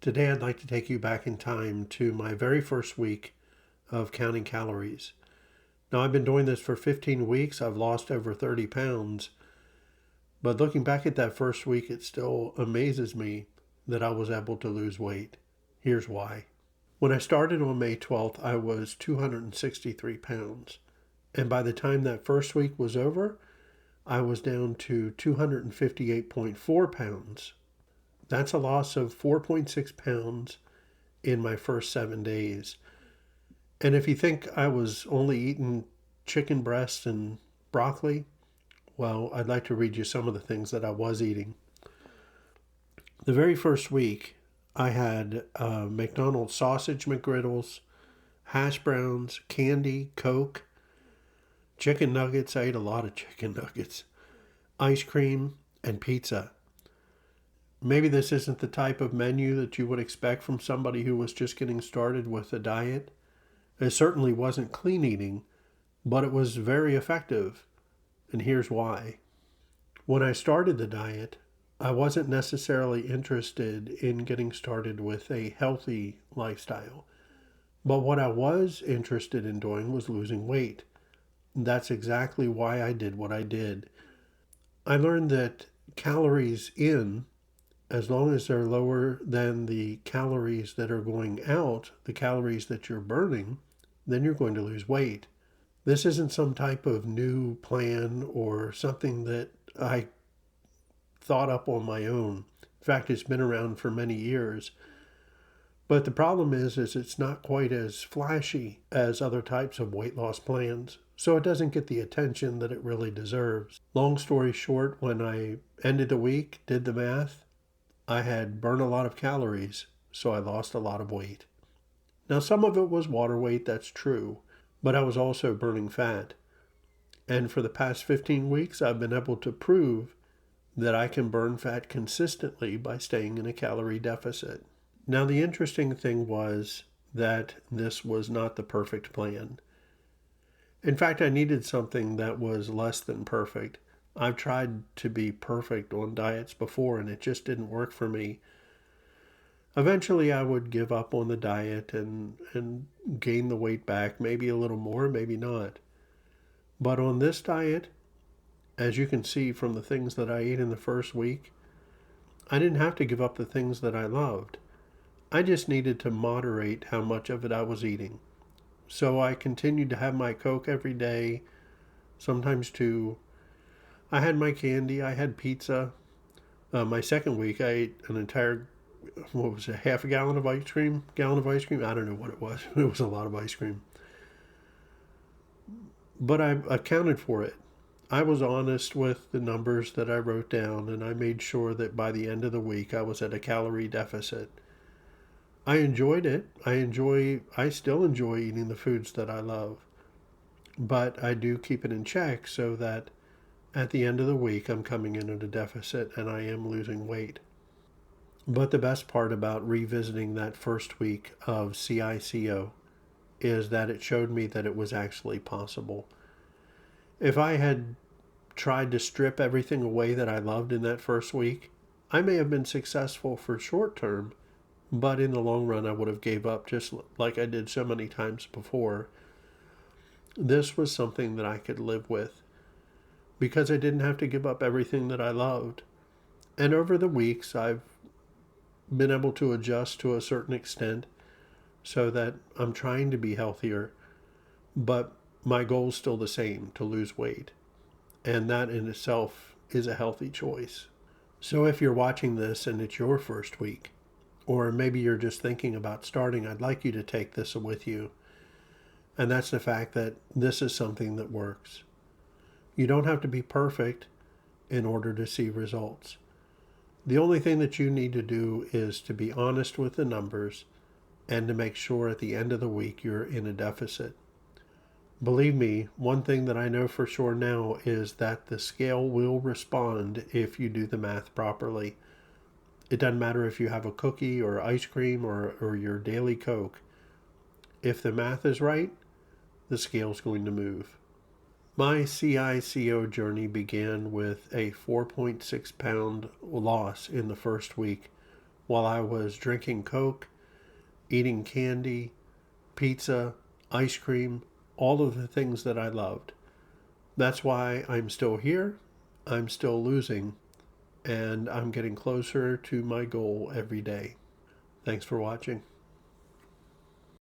Today, I'd like to take you back in time to my very first week of counting calories. Now, I've been doing this for 15 weeks. I've lost over 30 pounds. But looking back at that first week, it still amazes me that I was able to lose weight. Here's why. When I started on May 12th, I was 263 pounds. And by the time that first week was over, I was down to 258.4 pounds. That's a loss of 4.6 pounds in my first 7 days. And if you think I was only eating chicken breasts and broccoli, well, I'd like to read you some of the things that I was eating. The very first week, I had McDonald's sausage McGriddles, hash browns, candy, Coke, chicken nuggets. I ate a lot of chicken nuggets, ice cream, and pizza. Maybe this isn't the type of menu that you would expect from somebody who was just getting started with a diet. It certainly wasn't clean eating, but it was very effective. And here's why. When I started the diet, I wasn't necessarily interested in getting started with a healthy lifestyle. But what I was interested in doing was losing weight. That's exactly why I did what I did. I learned that calories in, as long as they're lower than the calories that are going out, the calories that you're burning, then you're going to lose weight. This isn't some type of new plan or something that I thought up on my own. In fact, it's been around for many years. But the problem is it's not quite as flashy as other types of weight loss plans. So it doesn't get the attention that it really deserves. Long story short, when I ended the week, did the math, I had burned a lot of calories, so I lost a lot of weight. Now, some of it was water weight, that's true, but I was also burning fat. And for the past 15 weeks, I've been able to prove that I can burn fat consistently by staying in a calorie deficit. Now, the interesting thing was that this was not the perfect plan. In fact, I needed something that was less than perfect. I've tried to be perfect on diets before, and it just didn't work for me. Eventually, I would give up on the diet and gain the weight back, maybe a little more, maybe not. But on this diet, as you can see from the things that I ate in the first week, I didn't have to give up the things that I loved. I just needed to moderate how much of it I was eating. So I continued to have my Coke every day, sometimes two. I had my candy, I had pizza. My second week, I ate an entire, what was it, half a gallon of ice cream? Gallon of ice cream? I don't know what it was. It was a lot of ice cream. But I accounted for it. I was honest with the numbers that I wrote down, and I made sure that by the end of the week, I was at a calorie deficit. I enjoyed it. I still enjoy eating the foods that I love. But I do keep it in check so that at the end of the week, I'm coming in at a deficit and I am losing weight. But the best part about revisiting that first week of CICO is that it showed me that it was actually possible. If I had tried to strip everything away that I loved in that first week, I may have been successful for short term, but in the long run I would have gave up just like I did so many times before. This was something that I could live with because I didn't have to give up everything that I loved. And over the weeks, I've been able to adjust to a certain extent so that I'm trying to be healthier, but my goal is still the same, to lose weight. And that in itself is a healthy choice. So if you're watching this and it's your first week, or maybe you're just thinking about starting, I'd like you to take this with you. And that's the fact that this is something that works. You don't have to be perfect in order to see results. The only thing that you need to do is to be honest with the numbers and to make sure at the end of the week you're in a deficit. Believe me, one thing that I know for sure now is that the scale will respond if you do the math properly. It doesn't matter if you have a cookie or ice cream or your daily Coke. If the math is right, the scale's going to move. My CICO journey began with a 4.6 pound loss in the first week, while I was drinking Coke, eating candy, pizza, ice cream, all of the things that I loved. That's why I'm still here, I'm still losing, and I'm getting closer to my goal every day. Thanks for watching.